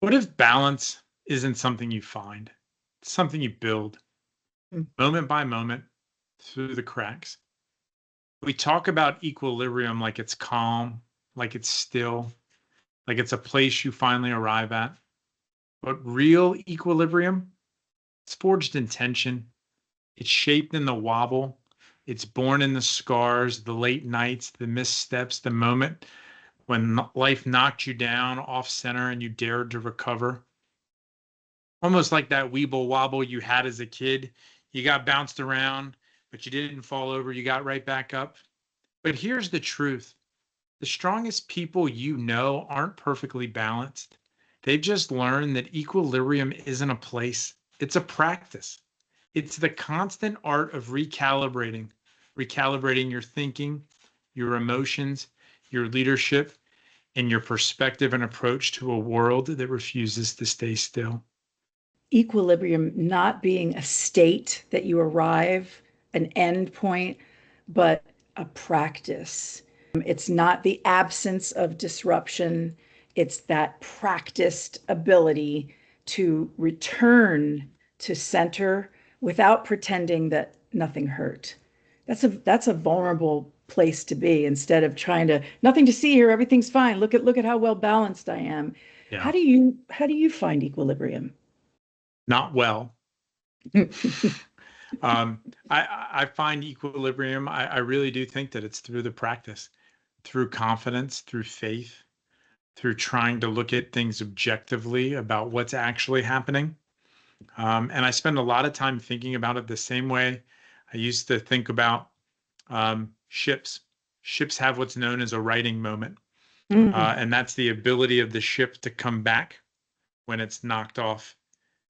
What if balance isn't something you find? It's something you build Mm. moment by moment through the cracks. We talk about equilibrium like it's calm, like it's still, like it's a place you finally arrive at. But real equilibrium, it's forged in tension, it's shaped in the wobble, it's born in the scars, the late nights, the missteps, the moment when life knocked you down off center and you dared to recover. Almost like that weeble wobble you had as a kid. You got bounced around, but you didn't fall over. You got right back up. But here's the truth. The strongest people you know aren't perfectly balanced. They've just learned that equilibrium isn't a place, it's a practice. It's the constant art of recalibrating your thinking, your emotions, your leadership, and your perspective and approach to a world that refuses to stay still. Equilibrium not being a state that you arrive, an end point, but a practice. It's not the absence of disruption, it's that practiced ability to return to center without pretending that nothing hurt. That's a vulnerable place to be instead of trying to nothing to see here, everything's fine. Look at how well balanced I am. Yeah. How do you find equilibrium? Not well. Um, I find equilibrium. I really do think that it's through the practice, through confidence, through faith, through trying to look at things objectively about what's actually happening. And I spend a lot of time thinking about it the same way I used to think about ships. Ships have what's known as a righting moment, Mm. and that's the ability of the ship to come back when it's knocked off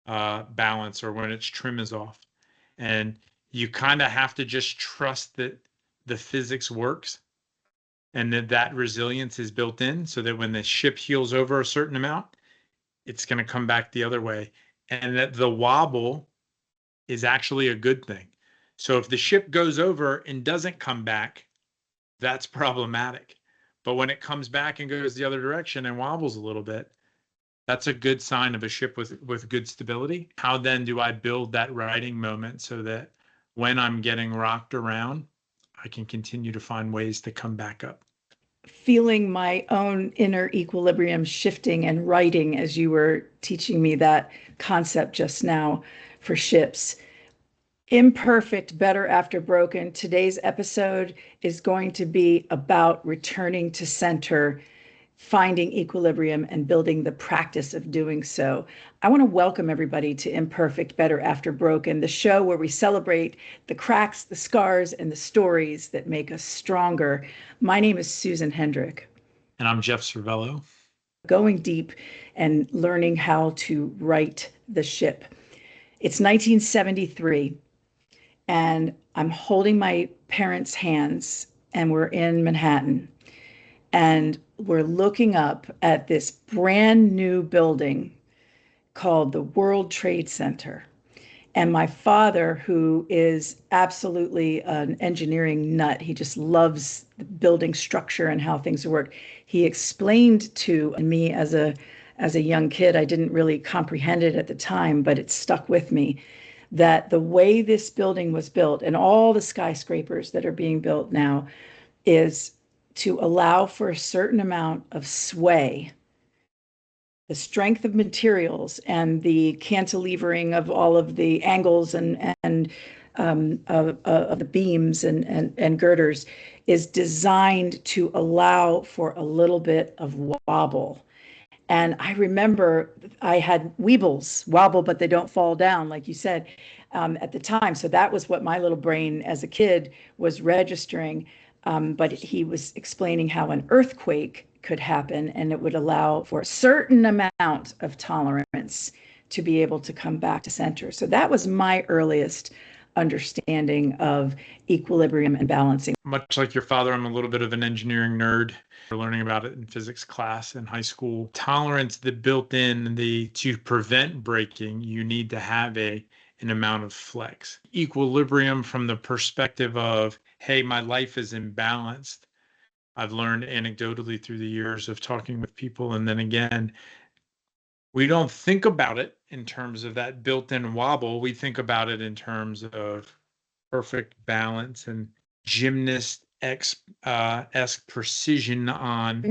balance or when its trim is off. And you kind of have to just trust that the physics works and that that resilience is built in so that when the ship heels over a certain amount, it's going to come back the other way. And that the wobble is actually a good thing. So if the ship goes over and doesn't come back, that's problematic. But when it comes back and goes the other direction and wobbles a little bit, that's a good sign of a ship with good stability. How then do I build that riding moment so that when I'm getting rocked around, I can continue to find ways to come back up? Feeling my own inner equilibrium shifting and writing as you were teaching me that concept just now for ships. Imperfect, better after broken. Today's episode is going to be about returning to center, finding equilibrium, and building the practice of doing so. I want to welcome everybody to Imperfect, Better After Broken, the show where we celebrate the cracks, the scars, and the stories that make us stronger. My name is Susan Hendrick. And I'm Jeff Servello. Going deep and learning how to right the ship. It's 1973, and I'm holding my parents' hands, and we're in Manhattan. And we're looking up at this brand new building called the World Trade Center. And my father, who is absolutely an engineering nut, he just loves the building structure and how things work. He explained to me as a young kid, I didn't really comprehend it at the time, but it stuck with me that the way this building was built and all the skyscrapers that are being built now is to allow for a certain amount of sway, the strength of materials and the cantilevering of all of the angles and of the beams and girders is designed to allow for a little bit of wobble. And I remember I had weebles, wobble, but they don't fall down, like you said, at the time. So that was what my little brain as a kid was registering. But he was explaining how an earthquake could happen and it would allow for a certain amount of tolerance to be able to come back to center. So that was my earliest understanding of equilibrium and balancing. Much like your father, I'm a little bit of an engineering nerd. We're learning about it in physics class in high school. Tolerance that built in the to prevent breaking, you need to have an amount of flex. Equilibrium from the perspective of, hey, my life is imbalanced. I've learned anecdotally through the years of talking with people, and then again, We don't think about it in terms of that built-in wobble. We think about it in terms of perfect balance and esque precision on,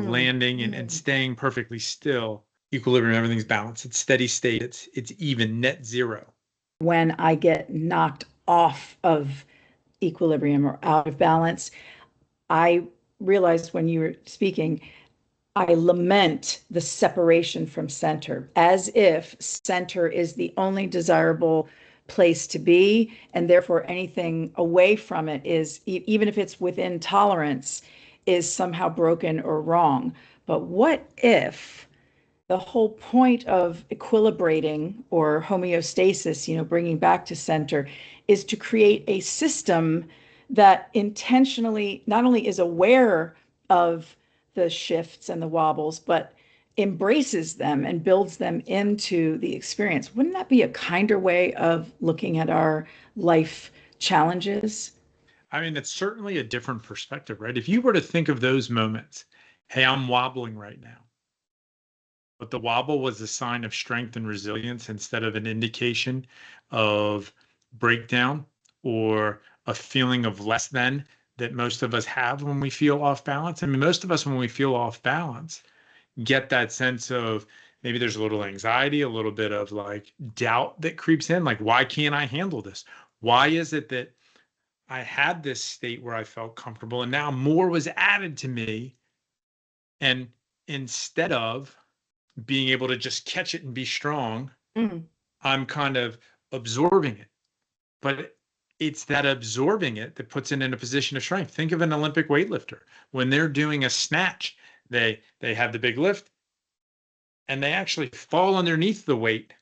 landing and staying perfectly still. Equilibrium, everything's balanced. It's steady state. It's even, net zero. When I get knocked off of equilibrium or out of balance, I realized when you were speaking, I lament the separation from center, as if center is the only desirable place to be, and therefore anything away from it is, even if it's within tolerance, is somehow broken or wrong. But what if the whole point of equilibrating or homeostasis, bringing back to center, is to create a system that intentionally not only is aware of the shifts and the wobbles, but embraces them and builds them into the experience? Wouldn't that be a kinder way of looking at our life challenges? I mean, it's certainly a different perspective, right? If you were to think of those moments, hey, I'm wobbling right now, but the wobble was a sign of strength and resilience instead of an indication of breakdown or a feeling of less than that most of us have when we feel off balance. I mean, most of us, when we feel off balance, get that sense of maybe there's a little anxiety, a little bit of like doubt that creeps in. Like, why can't I handle this? Why is it that I had this state where I felt comfortable and now more was added to me? And instead of being able to just catch it and be strong, I'm kind of absorbing it. But it's that absorbing it that puts it in a position of strength. Think of an Olympic weightlifter. When they're doing a snatch, they have the big lift and they actually fall underneath the weight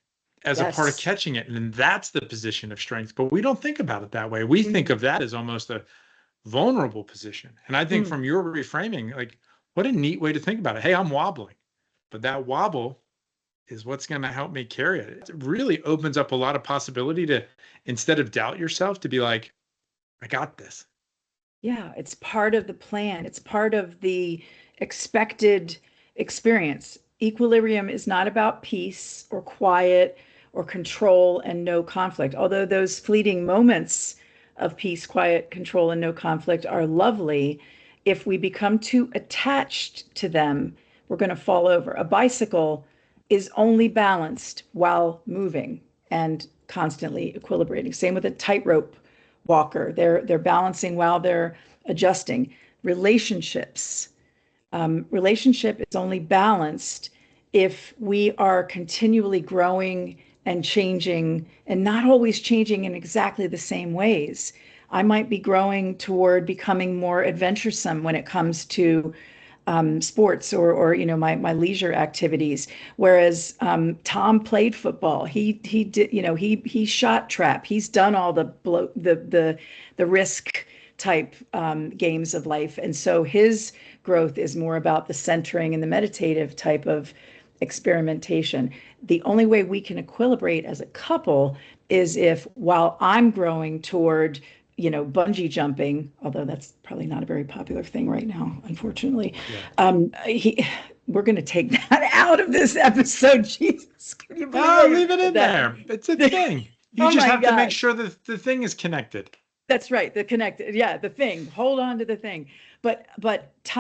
as a part of catching it. And that's the position of strength. But we don't think about it that way. We think of that as almost a vulnerable position. And I think from your reframing, like, what a neat way to think about it. Hey, I'm wobbling, but that wobble is what's going to help me carry it. It really opens up a lot of possibility to, instead of doubt yourself, to be like, I got this. Yeah, it's part of the plan. It's part of the expected experience. Equilibrium is not about peace or quiet or control and no conflict, although those fleeting moments of peace, quiet, control, and no conflict are lovely. If we become too attached to them, we're going to fall over. A bicycle is only balanced while moving and constantly equilibrating. Same with a tightrope walker. They're balancing while they're adjusting. Relationships. Relationship is only balanced if we are continually growing and changing, and not always changing in exactly the same ways. I might be growing toward becoming more adventuresome when it comes to sports or my leisure activities. Whereas Tom played football. He did, he shot trap. He's done all the risk type games of life, and so his growth is more about the centering and the meditative type of experimentation. The only way we can equilibrate as a couple is if, while I'm growing toward bungee jumping, although that's probably not a very popular thing right now, unfortunately. Yeah. We're going to take that out of this episode. Jesus, can you believe it? Leave it in there. It's a thing. You just have to make sure that the thing is connected. That's right. The connected. Yeah, the thing. Hold on to the thing. But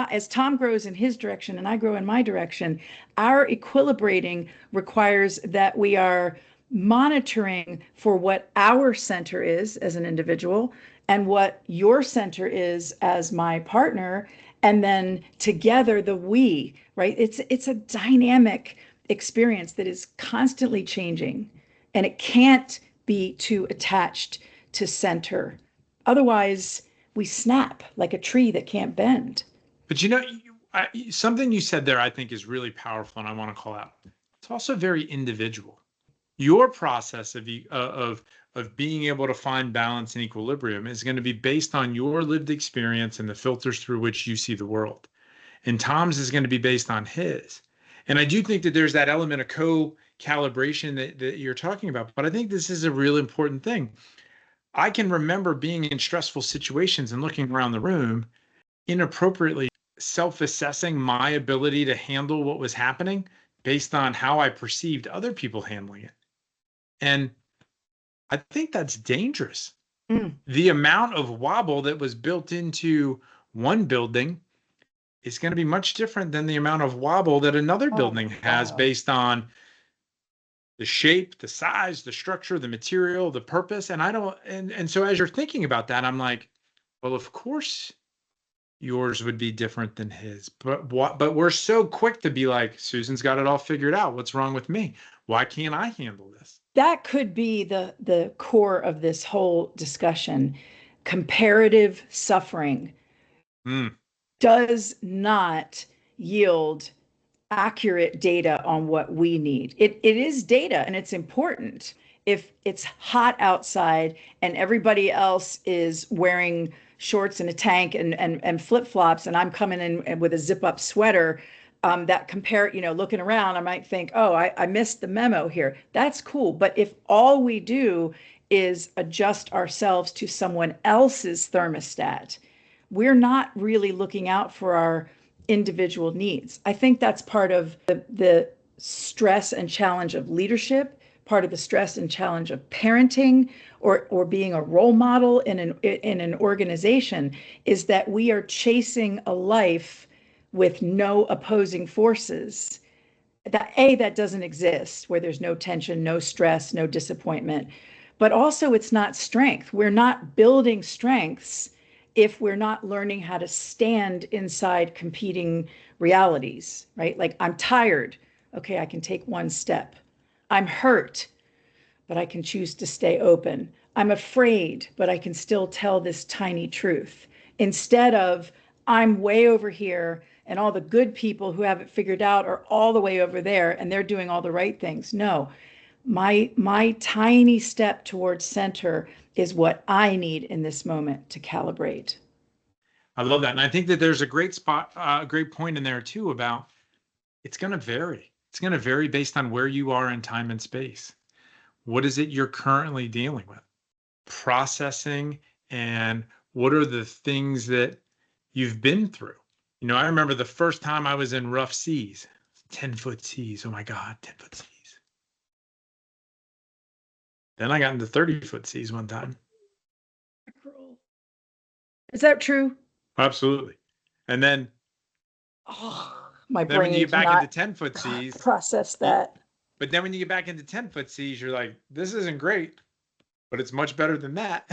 as Tom grows in his direction and I grow in my direction, our equilibrating requires that we are monitoring for what our center is as an individual and what your center is as my partner, and then together the we, right? It's a dynamic experience that is constantly changing, and it can't be too attached to center. Otherwise, we snap like a tree that can't bend. But something you said there I think is really powerful, and I want to call out. It's also very individual. Your process of being able to find balance and equilibrium is going to be based on your lived experience and the filters through which you see the world. And Tom's is going to be based on his. And I do think that there's that element of co-calibration that you're talking about. But I think this is a real important thing. I can remember being in stressful situations and looking around the room, inappropriately self-assessing my ability to handle what was happening based on how I perceived other people handling it. And I think that's dangerous. The amount of wobble that was built into one building is going to be much different than the amount of wobble that another building has based on the shape, the size, the structure, the material, the purpose. And so as you're thinking about that, I'm like, well, of course yours would be different than his. But we're so quick to be like, Susan's got it all figured out. What's wrong with me? Why can't I handle this? That could be the core of this whole discussion. Comparative suffering does not yield accurate data on what we need. It is data and it's important. If it's hot outside and everybody else is wearing shorts and a tank and flip-flops, and I'm coming in with a zip-up sweater, that looking around, I might think, oh, I missed the memo here. That's cool. But if all we do is adjust ourselves to someone else's thermostat, we're not really looking out for our individual needs. I think that's part of the stress and challenge of leadership, part of the stress and challenge of parenting or being a role model in an organization, is that we are chasing a life with no opposing forces. That doesn't exist, where there's no tension, no stress, no disappointment. But also it's not strength. We're not building strengths if we're not learning how to stand inside competing realities, right? Like, I'm tired. Okay, I can take one step. I'm hurt, but I can choose to stay open. I'm afraid, but I can still tell this tiny truth. Instead of, I'm way over here and all the good people who have it figured out are all the way over there and they're doing all the right things. No, my tiny step towards center is what I need in this moment to calibrate. I love that. And I think that there's a great point in there too about it's going to vary. It's going to vary based on where you are in time and space. What is it you're currently dealing with? Processing, and what are the things that you've been through? I remember the first time I was in rough seas, 10-foot seas. Oh my God, 10-foot seas. Then I got into 30-foot seas one time. Is that true? Absolutely. And then, my brain, when you get back into 10-foot seas, process that. But then when you get back into 10-foot seas, you're like, this isn't great, but it's much better than that.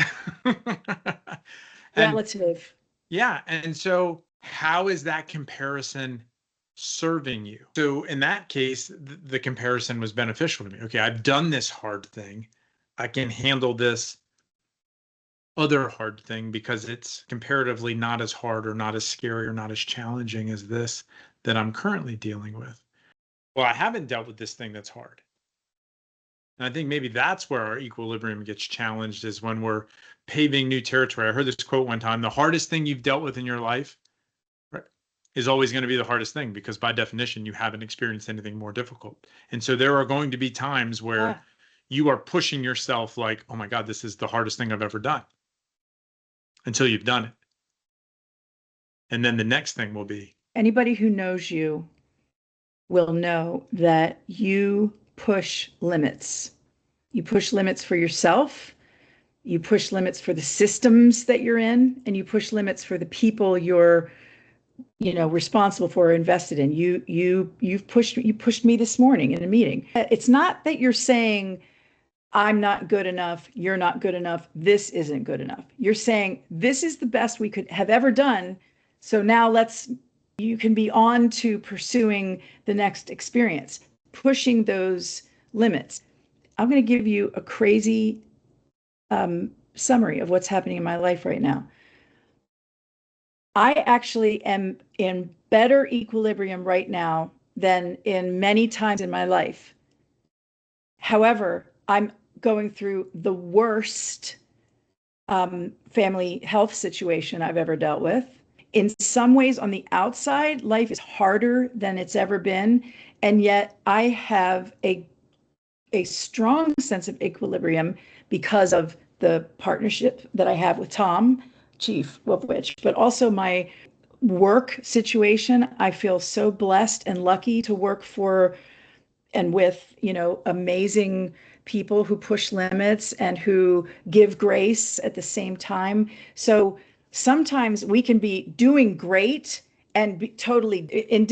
Relative. Yeah. And so how is that comparison serving you? So in that case, the comparison was beneficial to me. Okay, I've done this hard thing. I can handle this other hard thing because it's comparatively not as hard or not as scary or not as challenging as this that I'm currently dealing with. Well, I haven't dealt with this thing that's hard. And I think maybe that's where our equilibrium gets challenged, is when we're paving new territory. I heard this quote one time: the hardest thing you've dealt with in your life, right, is always going to be the hardest thing, because by definition, you haven't experienced anything more difficult. And so there are going to be times where you are pushing yourself like, oh my God, this is the hardest thing I've ever done, until you've done it. And then the next thing will be, anybody who knows you will know that you push limits. You push limits for yourself, you push limits for the systems that you're in, and you push limits for the people you're responsible for or invested in. You pushed me this morning in a meeting. It's not that you're saying, I'm not good enough, you're not good enough, this isn't good enough. You're saying, this is the best we could have ever done, so now you can be on to pursuing the next experience, pushing those limits. I'm going to give you a crazy summary of what's happening in my life right now. I actually am in better equilibrium right now than in many times in my life. However, I'm going through the worst family health situation I've ever dealt with. In some ways, on the outside, life is harder than it's ever been. And yet I have a strong sense of equilibrium because of the partnership that I have with Tom, chief of which, but also my work situation. I feel so blessed and lucky to work for and with, amazing people who push limits and who give grace at the same time. So sometimes we can be doing great and be totally in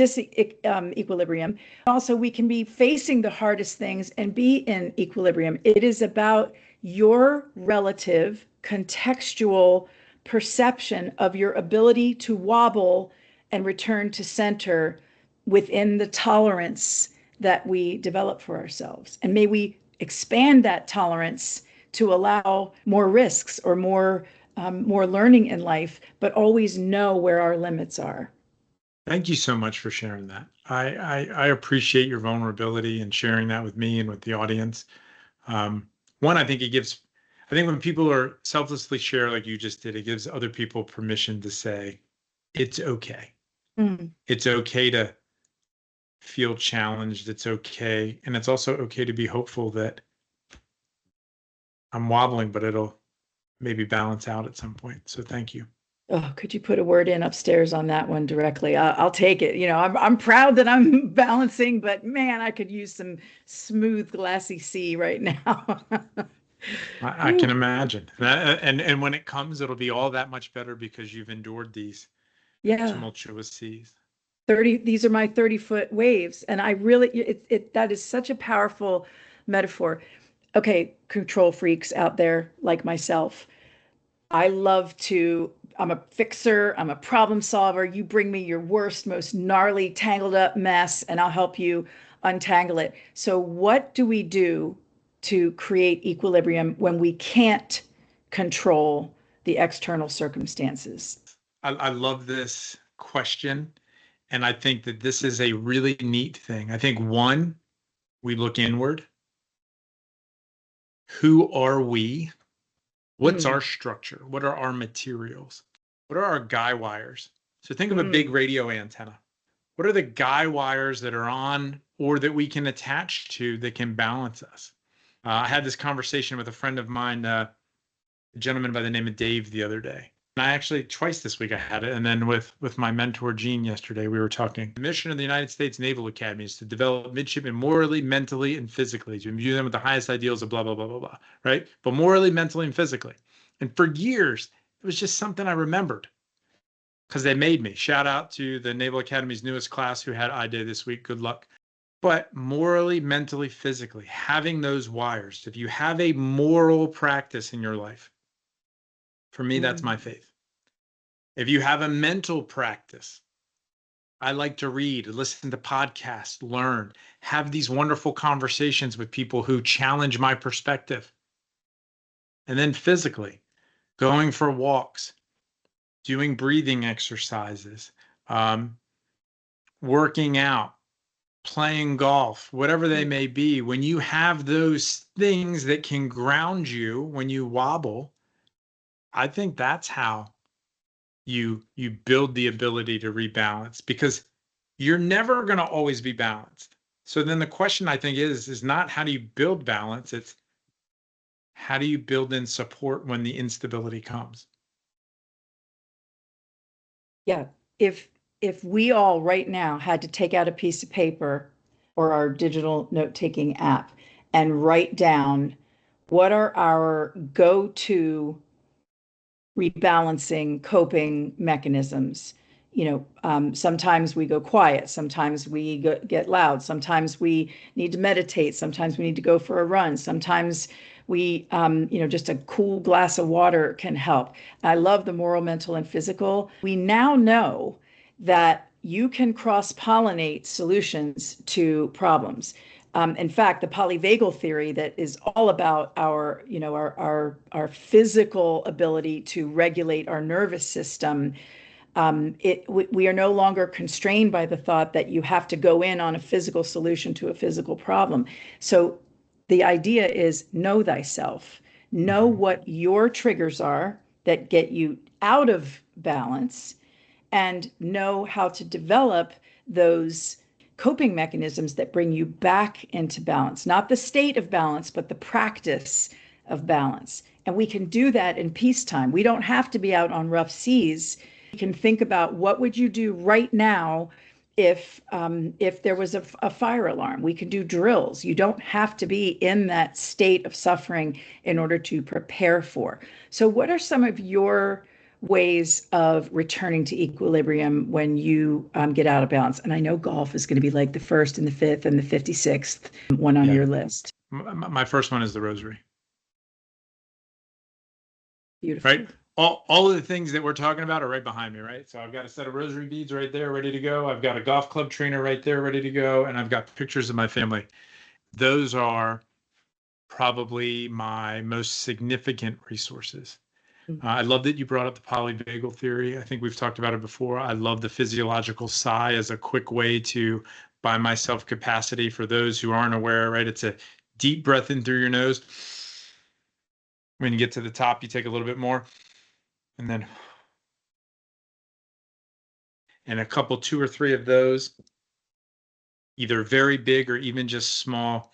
equilibrium. Also, we can be facing the hardest things and be in equilibrium. It is about your relative contextual perception of your ability to wobble and return to center within the tolerance that we develop for ourselves. And may we expand that tolerance to allow more risks or more learning in life, but always know where our limits are. Thank you so much for sharing that. I appreciate your vulnerability and sharing that with me and with the audience. One, I think when people are selflessly share like you just did, it gives other people permission to say, it's okay. Mm. It's okay to feel challenged. It's okay. And it's also okay to be hopeful that I'm wobbling, but it'll maybe balance out at some point. So thank you. Oh, could you put a word in upstairs on that one directly? I'll take it. I'm proud that I'm balancing, but man, I could use some smooth, glassy sea right now. I can imagine. And when it comes, it'll be all that much better because you've endured these tumultuous seas. 30, these are my 30-foot waves. And I really, that is such a powerful metaphor. Okay, control freaks out there like myself. I'm a fixer, I'm a problem solver. You bring me your worst, most gnarly, tangled up mess, and I'll help you untangle it. So, what do we do to create equilibrium when we can't control the external circumstances? I love this question. And I think that this is a really neat thing. I think one, we look inward. Who are we? What's our structure? What are our materials? What are our guy wires? So think of a big radio antenna. What are the guy wires that are on or that we can attach to that can balance us? I had this conversation with a friend of mine, a gentleman by the name of Dave, the other day. And I actually twice this week I had it. And then with my mentor, Gene, yesterday, we were talking. The mission of the United States Naval Academy is to develop midshipmen morally, mentally, and physically, to imbue them with the highest ideals of blah, blah, blah, blah, blah, right? But morally, mentally, and physically. And for years, it was just something I remembered because they made me. Shout out to the Naval Academy's newest class who had I Day this week. Good luck. But morally, mentally, physically, having those wires, if you have a moral practice in your life, for me, that's my faith. If you have a mental practice, I like to read, listen to podcasts, learn, have these wonderful conversations with people who challenge my perspective. And then physically, going for walks, doing breathing exercises, working out, playing golf, whatever they may be. When you have those things that can ground you when you wobble, I think that's how you build the ability to rebalance, because you're never going to always be balanced. So then the question I think is not how do you build balance? It's how do you build in support when the instability comes? Yeah. If we all right now had to take out a piece of paper or our digital note-taking app and write down what are our go-to rebalancing coping mechanisms. Sometimes we go quiet, sometimes we get loud, sometimes we need to meditate, sometimes we need to go for a run, sometimes we, just a cool glass of water can help. I love the moral, mental, and physical. We now know that you can cross-pollinate solutions to problems. In fact, the polyvagal theory that is all about our physical ability to regulate our nervous system. We are no longer constrained by the thought that you have to go in on a physical solution to a physical problem. So the idea is know thyself, know what your triggers are that get you out of balance, and know how to develop those coping mechanisms that bring you back into balance, not the state of balance, but the practice of balance. And we can do that in peacetime. We don't have to be out on rough seas. We can think about what would you do right now if there was a fire alarm. We can do drills. You don't have to be in that state of suffering in order to prepare for. So what are some of your ways of returning to equilibrium when you get out of balance? And I know golf is going to be like the first and the fifth and the 56th one on your list. My first one is the rosary. Beautiful. Right? All of the things that we're talking about are right behind me, right? So I've got a set of rosary beads right there, ready to go. I've got a golf club trainer right there, ready to go. And I've got pictures of my family. Those are probably my most significant resources. I love that you brought up the polyvagal theory. I think we've talked about it before. I love the physiological sigh as a quick way to buy myself capacity. For those who aren't aware, right? It's a deep breath in through your nose. When you get to the top, you take a little bit more. And then, and a couple, 2 or 3 of those, either very big or even just small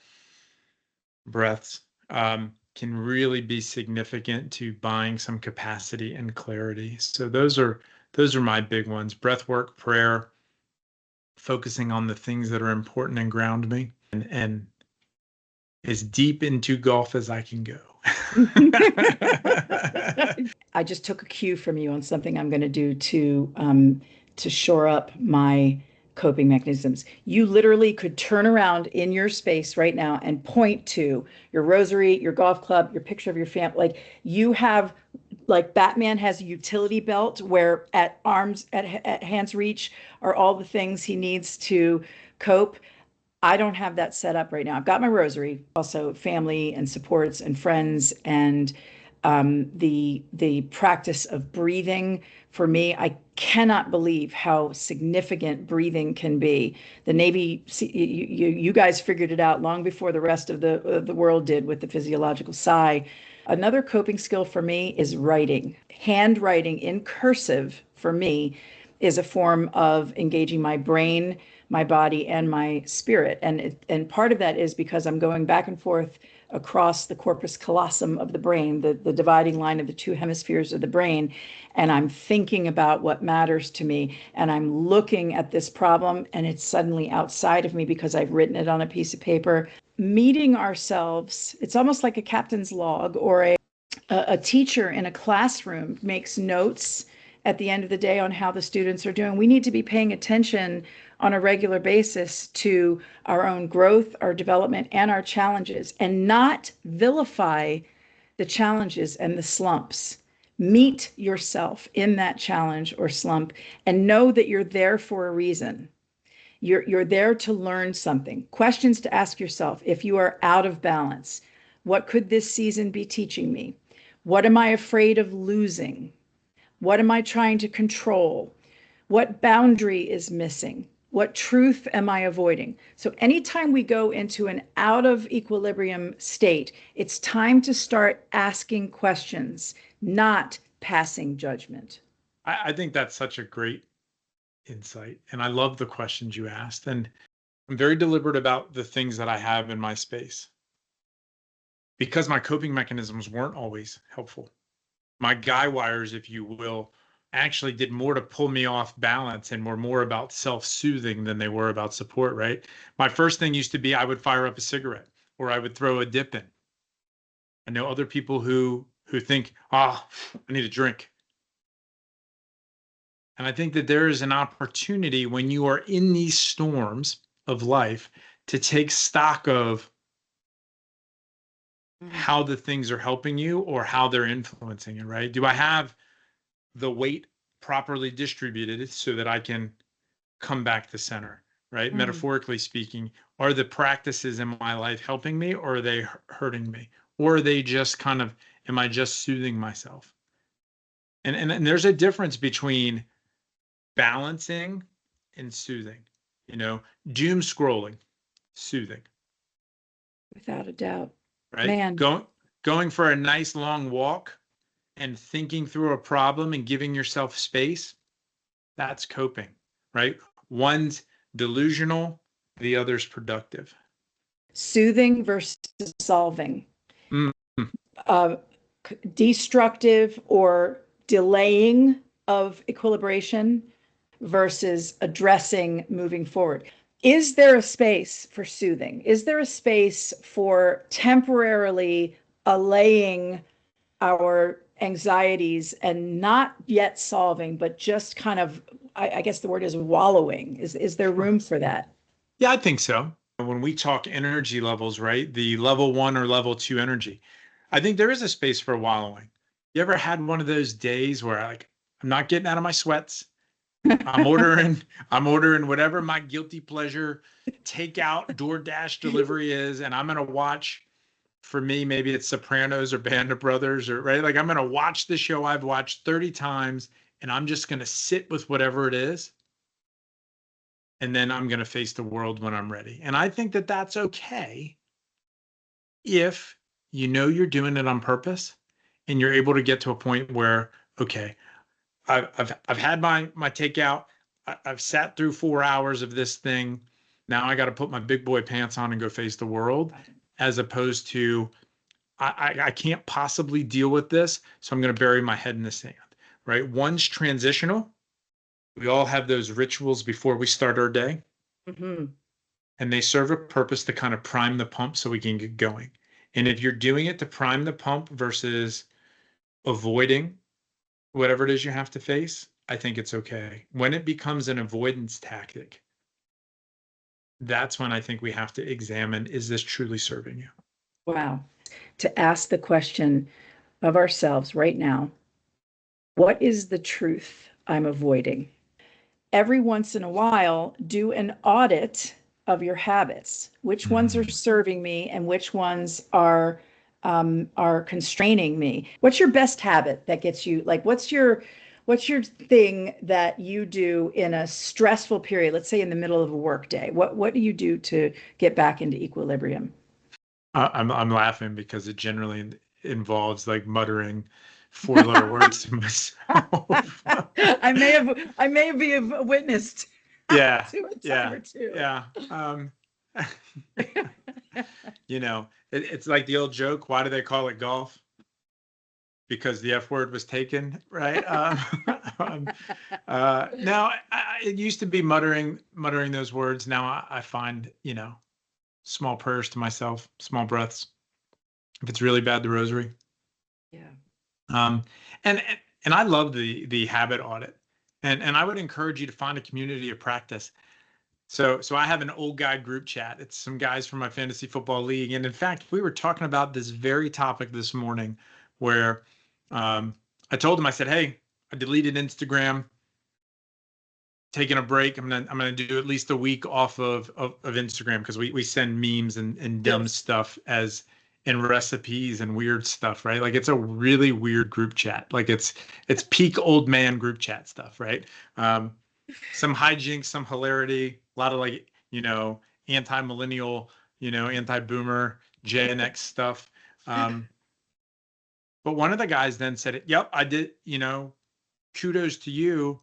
breaths, can really be significant to buying some capacity and clarity. So those are my big ones: breath work, prayer, focusing on the things that are important and ground me, and as deep into golf as I can go. I just took a cue from you on something I'm going to do to shore up my coping mechanisms. You literally could turn around in your space right now and point to your rosary, your golf club, your picture of your family. Like you have, like Batman has a utility belt where at hand's reach are all the things he needs to cope. I don't have that set up right now. I've got my rosary, also family and supports and friends, and the practice of breathing. For me, I cannot believe how significant breathing can be. The Navy, you guys figured it out long before the rest of the world did with the physiological sigh. Another coping skill for me is writing. Handwriting in cursive for me is a form of engaging my brain, my body, and my spirit. And part of that is because I'm going back and forth across the corpus callosum of the brain, the dividing line of the 2 hemispheres of the brain, and I'm thinking about what matters to me, and I'm looking at this problem, and it's suddenly outside of me because I've written it on a piece of paper. Meeting ourselves, it's almost like a captain's log, or a teacher in a classroom makes notes at the end of the day on how the students are doing. We need to be paying attention on a regular basis to our own growth, our development, and our challenges, and not vilify the challenges and the slumps. Meet yourself in that challenge or slump and know that you're there for a reason. You're there to learn something. Questions to ask yourself: if you are out of balance, what could this season be teaching me? What am I afraid of losing? What am I trying to control? What boundary is missing? What truth am I avoiding? So anytime we go into an out of equilibrium state, it's time to start asking questions, not passing judgment. I think that's such a great insight. And I love the questions you asked. And I'm very deliberate about the things that I have in my space, because my coping mechanisms weren't always helpful. My guy wires, if you will, actually did more to pull me off balance and were more about self-soothing than they were about support, right? My first thing used to be I would fire up a cigarette or I would throw a dip in. I know other people who think, I need a drink. And I think that there is an opportunity when you are in these storms of life to take stock of how the things are helping you or how they're influencing you, right? Do I have the weight properly distributed so that I can come back to center, right? Metaphorically speaking, are the practices in my life helping me, or are they hurting me? Or are they just kind of, am I just soothing myself? And there's a difference between balancing and soothing. Doom scrolling, soothing. Without a doubt. Right? Man. Going for a nice long walk and thinking through a problem and giving yourself space, that's coping, right? One's delusional, the other's productive. Soothing versus solving. Mm-hmm. Destructive or delaying of equilibration versus addressing moving forward. Is there a space for soothing? Is there a space for temporarily allaying our anxieties and not yet solving, but just kind of, I guess the word is wallowing? Is there room for that? Yeah, I think so. When we talk energy levels, right? The level 1 or level 2 energy, I think there is a space for wallowing. You ever had one of those days where like I'm not getting out of my sweats? I'm ordering whatever my guilty pleasure takeout DoorDash delivery is, and I'm gonna watch, for me, maybe it's Sopranos or Band of Brothers, or right, like I'm gonna watch the show I've watched 30 times, and I'm just gonna sit with whatever it is, and then I'm gonna face the world when I'm ready. And I think that that's okay if you know you're doing it on purpose, and you're able to get to a point where, okay, I've had my takeout. I've sat through 4 hours of this thing. Now I got to put my big boy pants on and go face the world, as opposed to I can't possibly deal with this, so I'm going to bury my head in the sand. Right? One's transitional. We all have those rituals before we start our day, Mm-hmm. and they serve a purpose to kind of prime the pump so we can get going. And if you're doing it to prime the pump versus avoiding whatever it is you have to face, I think it's okay. When it becomes an avoidance tactic, that's when I think we have to examine, is this truly serving you? Wow. To ask the question of ourselves right now, what is the truth I'm avoiding? Every once in a while, do an audit of your habits. Which ones are serving me and which ones are constraining me? What's your best habit that gets you, like, what's your thing that you do in a stressful period? Let's say in the middle of a work day. What do you do to get back into equilibrium? I'm laughing because it generally involves like muttering 4-letter words to myself. I may have witnessed Yeah, to a time yeah, or two. yeah. It's like the old joke, why do they call it golf? Because the F word was taken, right? Now, it used to be muttering those words. Now I find, small prayers to myself, small breaths. If it's really bad, the rosary. Yeah. Um, and and I love the habit audit, and I would encourage you to find a community of practice. So I have an old guy group chat. It's some guys from my fantasy football league, and in fact, we were talking about this very topic this morning, where I told them, I said, hey, I deleted Instagram, taking a break. I'm gonna do at least a week off of Instagram, because we send memes and dumb Yes. stuff as in recipes and weird stuff, right? Like it's a really weird group chat. Like it's peak old man group chat stuff, right? Some hijinks, some hilarity, a lot of like, anti-millennial, anti-boomer, Gen X stuff. But one of the guys then said, yep, I did, kudos to you.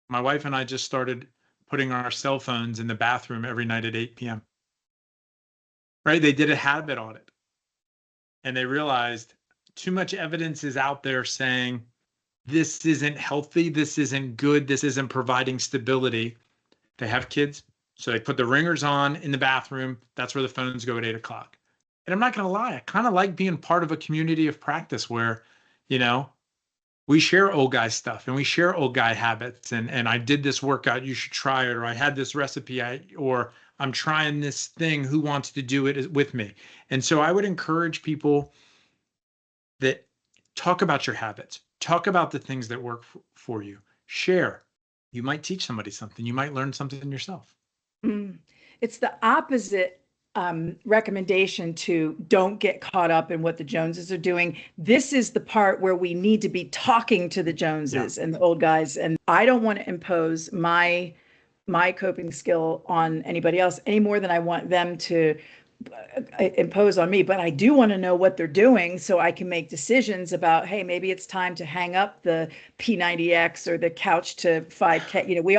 My wife and I just started putting our cell phones in the bathroom every night at 8 p.m. Right? They did a habit audit, and they realized too much evidence is out there saying this isn't healthy, this isn't good, this isn't providing stability. They have kids, so they put the ringers on in the bathroom. That's where the phones go at 8 o'clock. And I'm not going to lie, I kind of like being part of a community of practice where, we share old guy stuff and we share old guy habits. And I did this workout, you should try it. Or I had this recipe, or I'm trying this thing. Who wants to do it with me? And so I would encourage people that talk about your habits, talk about the things that work for you, share. You might teach somebody something. You might learn something yourself. It's the opposite recommendation to don't get caught up in what the Joneses are doing. This is the part where we need to be talking to the Joneses and the old guys. And I don't want to impose my coping skill on anybody else any more than I want them to impose on me. But I do want to know what they're doing so I can make decisions about, hey, maybe it's time to hang up the P90X or the couch to 5K. We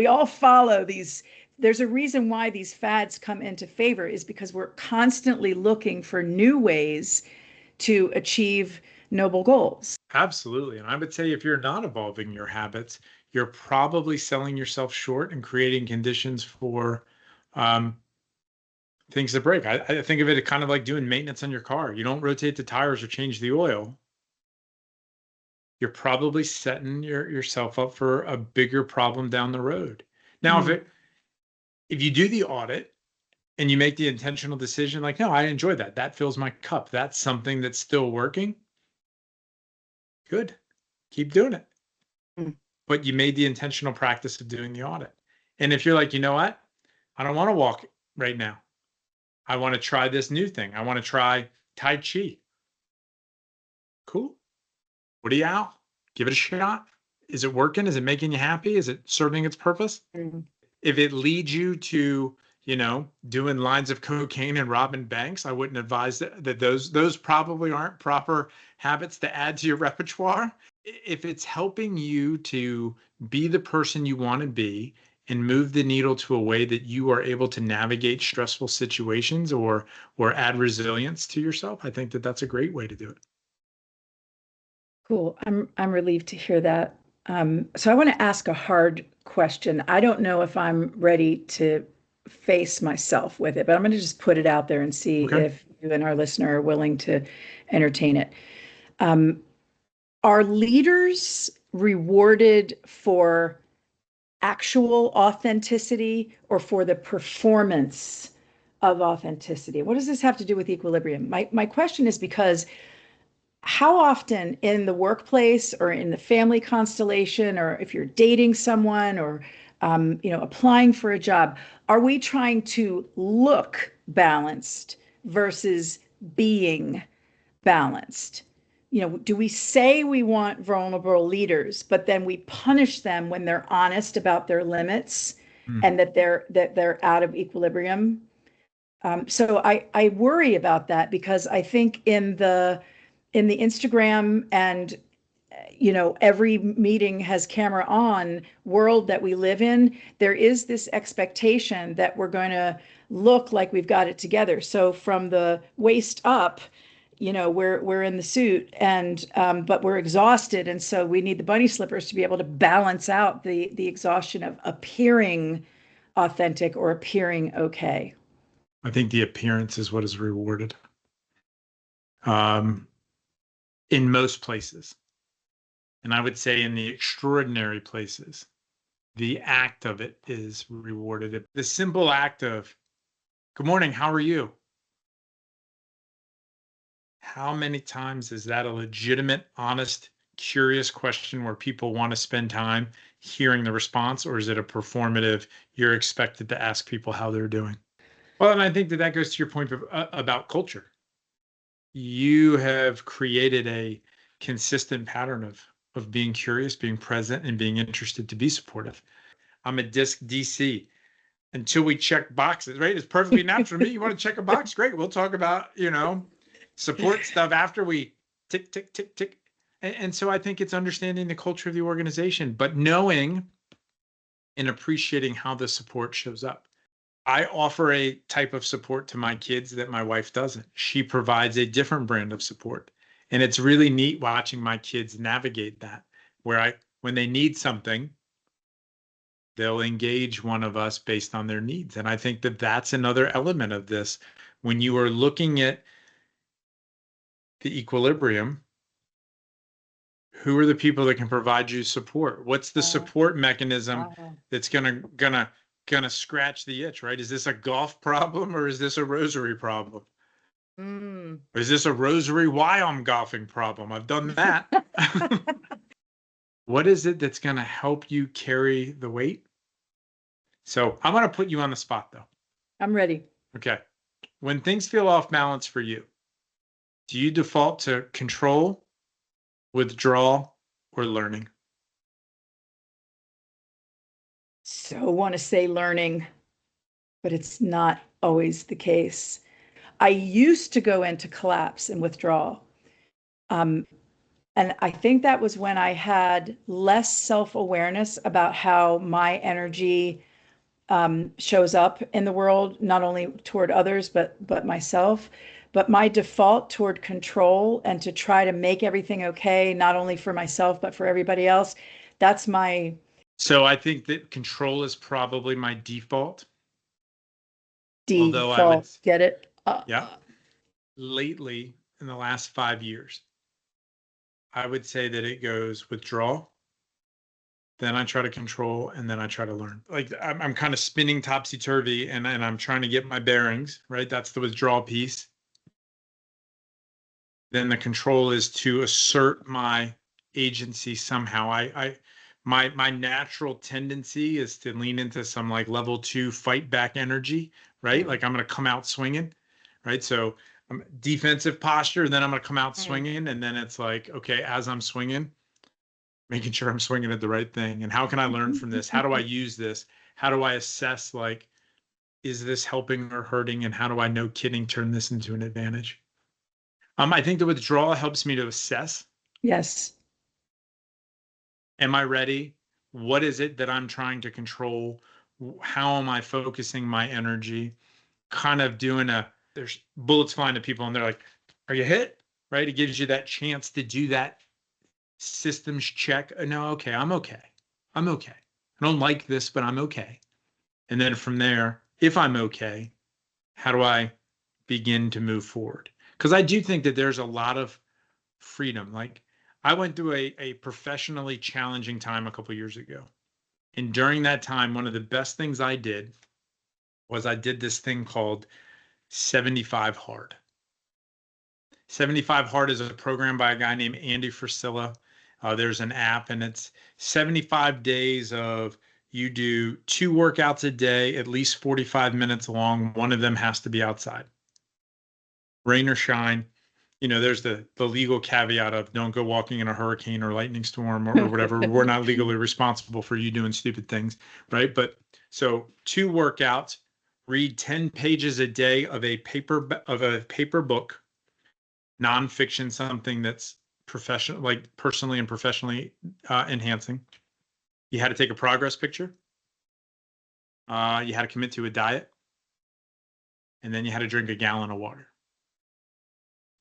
all follow these. There's a reason why these fads come into favor, is because we're constantly looking for new ways to achieve noble goals. Absolutely. And I would say if you're not evolving your habits, you're probably selling yourself short and creating conditions for things to break. I think of it kind of like doing maintenance on your car. You don't rotate the tires or change the oil. You're probably setting yourself up for a bigger problem down the road. Now, if you do the audit and you make the intentional decision, like, no, I enjoy that. That fills my cup. That's something that's still working. Good. Keep doing it. But you made the intentional practice of doing the audit. And if you're like, you know what? I don't want to walk right now. I want to try this new thing. I want to try Tai Chi. Cool. What are you out? Give it a shot. Is it working? Is it making you happy? Is it serving its purpose? If it leads you to, doing lines of cocaine and robbing banks, I wouldn't advise that those probably aren't proper habits to add to your repertoire. If it's helping you to be the person you want to be and move the needle to a way that you are able to navigate stressful situations or add resilience to yourself, I think that that's a great way to do it. Cool. I'm relieved to hear that. So I want to ask a hard question. I don't know if I'm ready to face myself with it, but I'm going to just put it out there and see if you and our listener are willing to entertain it. Are leaders rewarded for actual authenticity or for the performance of authenticity? What does this have to do with equilibrium? My question is because how often in the workplace or in the family constellation, or if you're dating someone or applying for a job, are we trying to look balanced versus being balanced? Do we say we want vulnerable leaders, but then we punish them when they're honest about their limits and that they're out of equilibrium? So I worry about that because I think in the Instagram and every meeting has camera on world that we live in, there is this expectation that we're going to look like we've got it together. So from the waist up, we're in the suit and but we're exhausted, and so we need the bunny slippers to be able to balance out the exhaustion of appearing authentic or appearing okay. I think the appearance is what is rewarded. In most places. And I would say in the extraordinary places, the act of it is rewarded. The simple act of, good morning, how are you? How many times is that a legitimate, honest, curious question where people want to spend time hearing the response, or is it a performative, you're expected to ask people how they're doing? Well, and I think that goes to your point about culture. You have created a consistent pattern of being curious, being present, and being interested to be supportive. I'm a disc DC until we check boxes, right? It's perfectly natural to me. You want to check a box? Great. We'll talk about, support stuff after we tick, tick, tick, tick. And so I think it's understanding the culture of the organization, but knowing and appreciating how the support shows up. I offer a type of support to my kids that my wife doesn't. She provides a different brand of support. And it's really neat watching my kids navigate that, where when they need something, they'll engage one of us based on their needs. And I think that that's another element of this. When you are looking at the equilibrium, who are the people that can provide you support? What's the support mechanism that's gonna scratch the itch, right? Is this a golf problem or is this a rosary problem? Or is this a rosary why I'm golfing problem? I've done that. What is it that's going to help you carry the weight? So I'm going to put you on the spot though. I'm ready. Okay. When things feel off balance for you, do you default to control, withdrawal, or learning? So want to say learning, but it's not always the case. I used to go into collapse and withdrawal. And I think that was when I had less self-awareness about how my energy shows up in the world, not only toward others, but myself. But my default toward control and to try to make everything okay, not only for myself, but for everybody else, that's my So I think that control is probably my default. Although I would, Default, get it? yeah, lately in the last 5 years, I would say that it goes withdraw, then I try to control, and then I try to learn. Like I'm kind of spinning topsy turvy, and I'm trying to get my bearings, right? That's the withdrawal piece. Then the control is to assert my agency somehow. My natural tendency is to lean into some like level 2 fight back energy, right? Like I'm going to come out swinging, right? So defensive posture, then I'm going to come out swinging, and then it's like, okay, as I'm swinging, making sure I'm swinging at the right thing, and how can I learn from this? How do I use this? How do I assess, like, is this helping or hurting, and how do I no kidding turn this into an advantage? I think the withdrawal helps me to assess. Yes. Am I ready? What is it that I'm trying to control? How am I focusing my energy? Kind of doing there's bullets flying to people and they're like, are you hit? Right? It gives you that chance to do that systems check. No, okay, I'm okay. I'm okay. I don't like this, but I'm okay. And then from there, if I'm okay, how do I begin to move forward? Because I do think that there's a lot of freedom. Like I went through a professionally challenging time a couple of years ago. And during that time, one of the best things I did was I did this thing called 75 Hard. 75 Hard is a program by a guy named Andy Frisella. There's an app, and it's 75 days of you do 2 workouts a day, at least 45 minutes long. One of them has to be outside, rain or shine. You know, there's the legal caveat of don't go walking in a hurricane or lightning storm or whatever. We're not legally responsible for you doing stupid things, right? But so 2 workouts, read 10 pages a day of a paper book, nonfiction, something that's professional, like personally and professionally enhancing. You had to take a progress picture. You had to commit to a diet, and then you had to drink a gallon of water.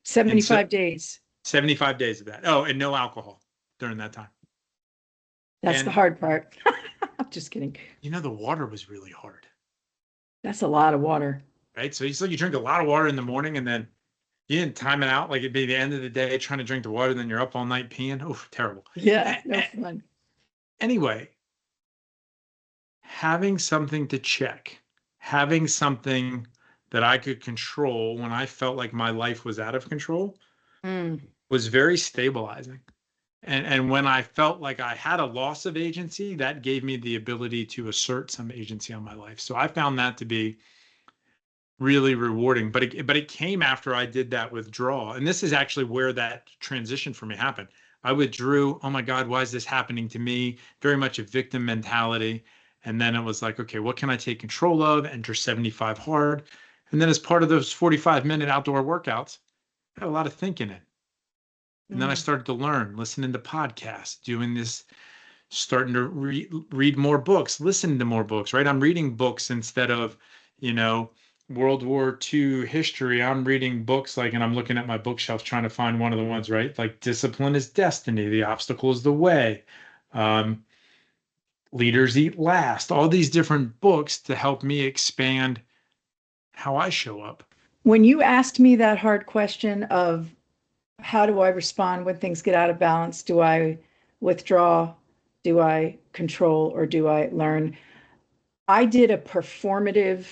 75 days. 75 days of that. Oh, and no alcohol during that time. That's the hard part. I'm just kidding. You know, the water was really hard. That's a lot of water. Right? So you drink a lot of water in the morning, and then you didn't time it out. Like it'd be the end of the day trying to drink the water, and then you're up all night peeing. Oh, terrible. Yeah, no fun. Anyway, having something to check, having something that I could control when I felt like my life was out of control was very stabilizing. And when I felt like I had a loss of agency, that gave me the ability to assert some agency on my life. So I found that to be really rewarding. But it came after I did that withdrawal. And this is actually where that transition for me happened. I withdrew. Oh my God, why is this happening to me? Very much a victim mentality. And then it was like, okay, what can I take control of? Enter 75 Hard. And then as part of those 45-minute outdoor workouts, I had a lot of thinking in. And then I started to learn, listening to podcasts, doing this, starting to read more books, listening to more books, right? I'm reading books instead of, World War II history. I'm reading books and I'm looking at my bookshelf trying to find one of the ones, right? Like Discipline is Destiny, The Obstacle is the Way, Leaders Eat Last, all these different books to help me expand how I show up. When you asked me that hard question of how do I respond when things get out of balance? Do I withdraw? Do I control? Or do I learn? I did a performative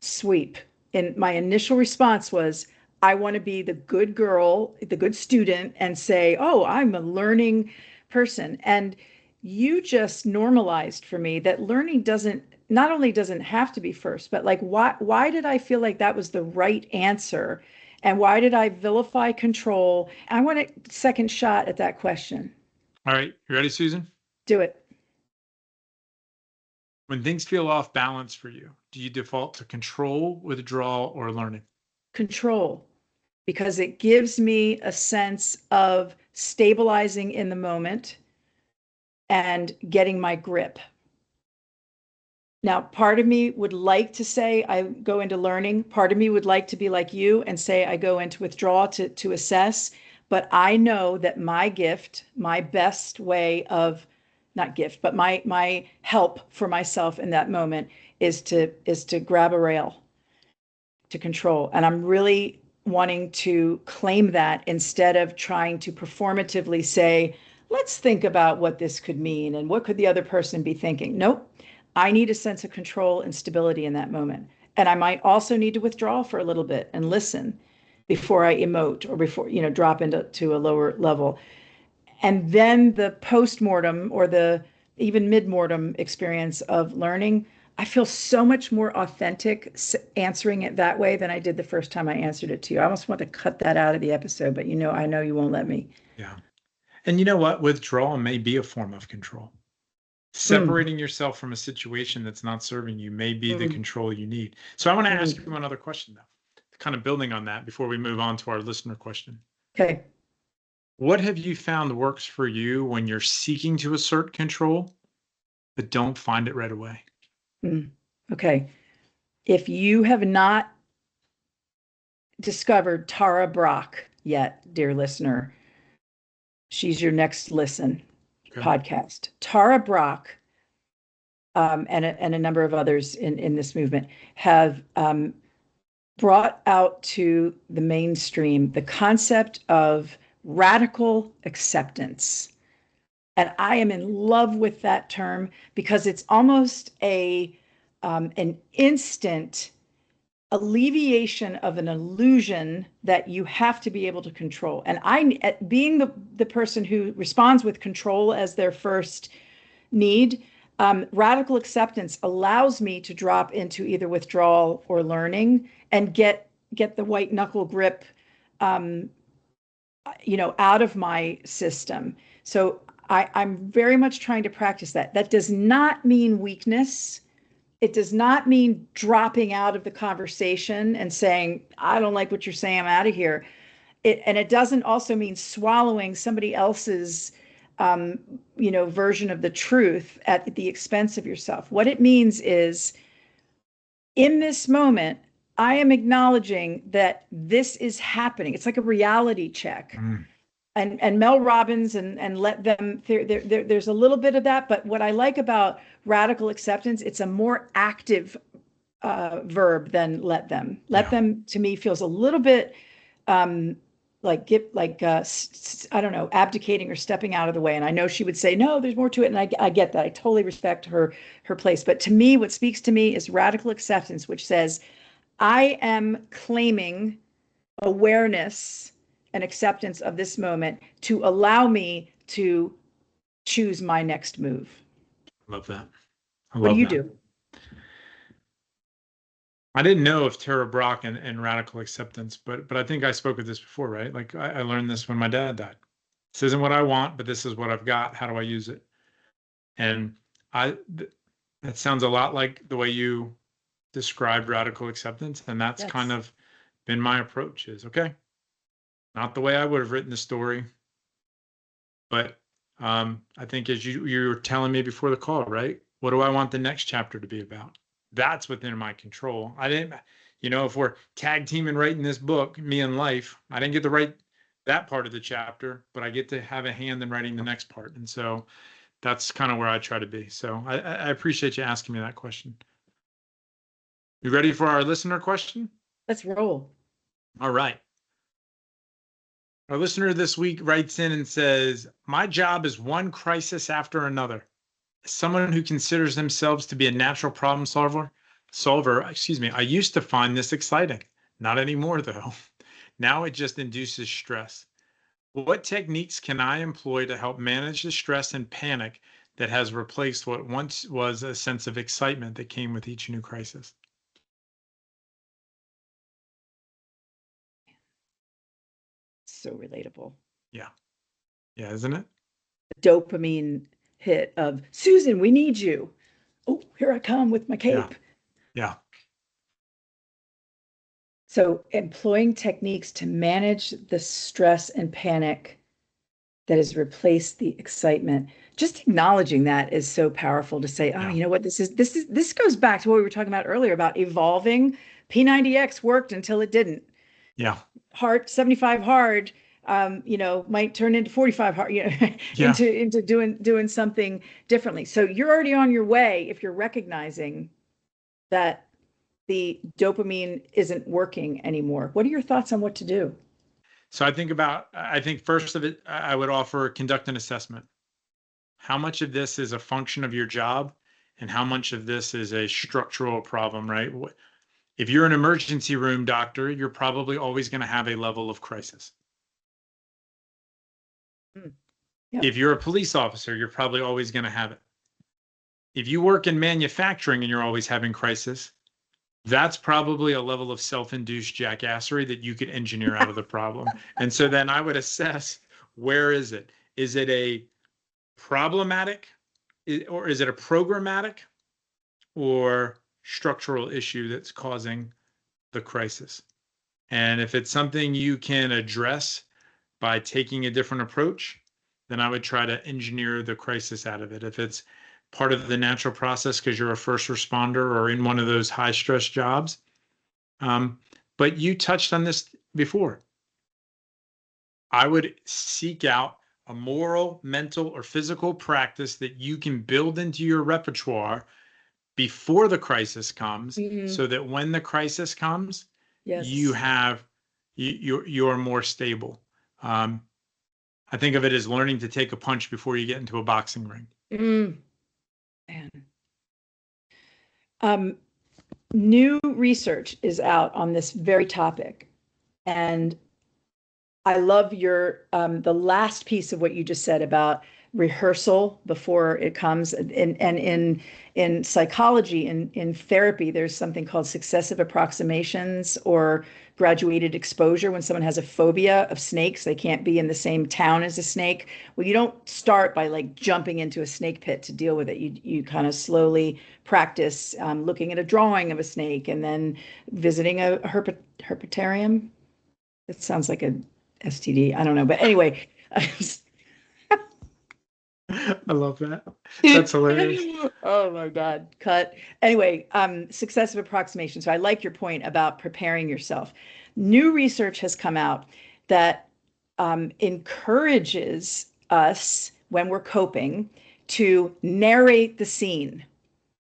sweep. And my initial response was, I want to be the good girl, the good student, and say, oh, I'm a learning person. And you just normalized for me that learning not only doesn't have to be first, but like, why did I feel like that was the right answer? And why did I vilify control? I want a second shot at that question. All right. You ready, Susan? Do it. When things feel off balance for you, do you default to control, withdrawal, or learning? Control, because it gives me a sense of stabilizing in the moment and getting my grip. Now, part of me would like to say I go into learning. Part of me would like to be like you and say I go into withdrawal to assess. But I know that my gift, my best way of not gift, but my help for myself in that moment is to grab a rail to control. And I'm really wanting to claim that instead of trying to performatively say, let's think about what this could mean and what could the other person be thinking. Nope. I need a sense of control and stability in that moment. And I might also need to withdraw for a little bit and listen before I emote or before, drop into a lower level. And then the post-mortem or the even mid-mortem experience of learning, I feel so much more authentic answering it that way than I did the first time I answered it to you. I almost want to cut that out of the episode, but I know you won't let me. Yeah. And you know what? Withdrawal may be a form of control. Separating yourself from a situation that's not serving you may be the control you need. So I want to ask you one other question, though, kind of building on that before we move on to our listener question. Okay. What have you found works for you when you're seeking to assert control, but don't find it right away? Okay. If you have not discovered Tara Brach yet, dear listener, she's your next listen podcast. Tara Brach and a number of others in this movement have brought out to the mainstream the concept of radical acceptance. And I am in love with that term because it's almost an instant alleviation of an illusion that you have to be able to control. And I, being the person who responds with control as their first need, radical acceptance allows me to drop into either withdrawal or learning and get the white knuckle grip, out of my system. So I'm very much trying to practice that. That does not mean weakness. It does not mean dropping out of the conversation and saying, I don't like what you're saying, I'm out of here. And it doesn't also mean swallowing somebody else's, version of the truth at the expense of yourself. What it means is, in this moment, I am acknowledging that this is happening. It's like a reality check. And Mel Robbins and let them, there's a little bit of that. But what I like about radical acceptance, it's a more active verb than let them. Let them, to me, feels a little bit I don't know, abdicating or stepping out of the way. And I know she would say, no, there's more to it. And I get that. I totally respect her place. But to me, what speaks to me is radical acceptance, which says, I am claiming awareness and acceptance of this moment to allow me to choose my next move. Love that. What do you do? I didn't know of Tara Brach and radical acceptance, but I think I spoke of this before, right? Like I learned this when my dad died. This isn't what I want, but this is what I've got. How do I use it? And that sounds a lot like the way you described radical acceptance. And that's kind of been my approach is, okay, not the way I would have written the story, but I think as you were telling me before the call, right? What do I want the next chapter to be about? That's within my control. I didn't, if we're tag teaming writing this book, me and life, I didn't get to write that part of the chapter, but I get to have a hand in writing the next part. And so that's kind of where I try to be. So I appreciate you asking me that question. You ready for our listener question? Let's roll. All right. Our listener this week writes in and says, my job is one crisis after another. As someone who considers themselves to be a natural problem solver, I used to find this exciting. Not anymore, though. Now it just induces stress. What techniques can I employ to help manage the stress and panic that has replaced what once was a sense of excitement that came with each new crisis? So relatable. Yeah. Yeah, isn't it? The dopamine hit of, Susan, we need you. Oh, here I come with my cape. Yeah. So employing techniques to manage the stress and panic that has replaced the excitement. Just acknowledging that is so powerful to say, oh, you know what, this goes back to what we were talking about earlier about evolving. P90X worked until it didn't. Yeah. Hard 75 hard might turn into 45 hard, Yeah. into doing something differently. So you're already on your way if you're recognizing that the dopamine isn't working anymore. What are your thoughts on what to do? So I think first of it, I would offer conduct an assessment. How much of this is a function of your job and how much of this is a structural problem, right? If you're an emergency room doctor, you're probably always going to have a level of crisis. Yep. If you're a police officer, you're probably always going to have it. If you work in manufacturing and you're always having crisis, that's probably a level of self-induced jackassery that you could engineer out of the problem. And so then I would assess, where is it? Is it a problematic, or is it a programmatic or structural issue that's causing the crisis? And if it's something you can address by taking a different approach, then I would try to engineer the crisis out of it. If it's part of the natural process because you're a first responder or in one of those high stress jobs. But you touched on this before. I would seek out a moral, mental, or physical practice that you can build into your repertoire before the crisis comes, so that when the crisis comes, Yes. you're more stable. I think of it as learning to take a punch before you get into a boxing ring. Man. New research is out on this very topic, and I love your the last piece of what you just said about rehearsal before it comes. And in psychology, in therapy, there's something called successive approximations or graduated exposure. When someone has a phobia of snakes, they can't be in the same town as a snake. Well, you don't start by like jumping into a snake pit to deal with it. You kind of slowly practice looking at a drawing of a snake and then visiting a herpetarium. It sounds like a STD. I don't know. But anyway. I love that. That's hilarious. Oh my God. Cut. Anyway, successive approximation. So I like your point about preparing yourself. New research has come out that encourages us when we're coping to narrate the scene.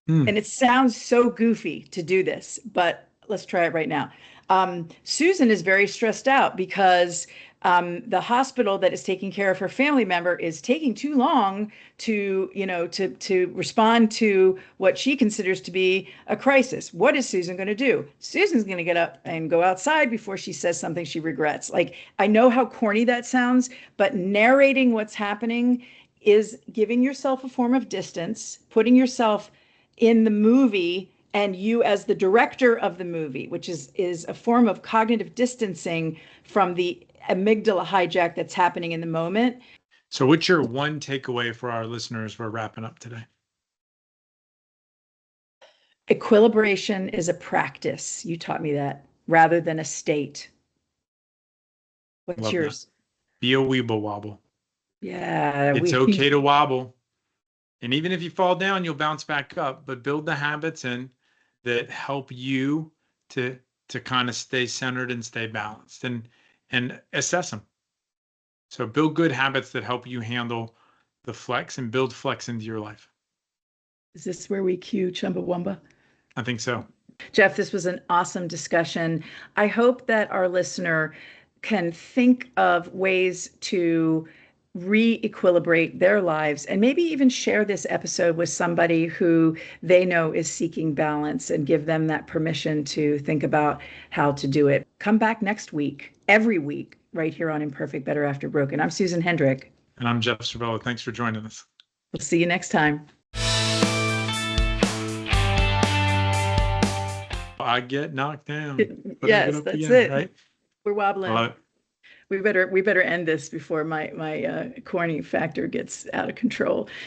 And it sounds so goofy to do this, but let's try it right now. Susan is very stressed out because the hospital that is taking care of her family member is taking too long to respond to what she considers to be a crisis. What is Susan going to do? Susan's going to get up and go outside before she says something she regrets. Like, I know how corny that sounds, but narrating what's happening is giving yourself a form of distance, putting yourself in the movie and you as the director of the movie, which is a form of cognitive distancing from the amygdala hijack that's happening in the moment. So what's your one takeaway for our listeners? We're wrapping up today. Equilibration is a practice. You taught me that, rather than a state. What's Love yours? That. Be a weeble wobble. Yeah. It's okay to wobble. And even if you fall down, you'll bounce back up, but build the habits in that help you to kind of stay centered and stay balanced and assess them. So build good habits that help you handle the flex and build flex into your life. Is this where we cue Chumbawamba? I think so. Jeff, this was an awesome discussion. I hope that our listener can think of ways to re-equilibrate their lives and maybe even share this episode with somebody who they know is seeking balance and give them that permission to think about how to do it. Come back next week, every week, right here on Imperfect, Better After Broken. I'm Susan Hendrick. And I'm Jeff Servello. Thanks for joining us. We'll see you next time. I get knocked down. Yes, that's it. Right? We're wobbling. We better end this before my corny factor gets out of control.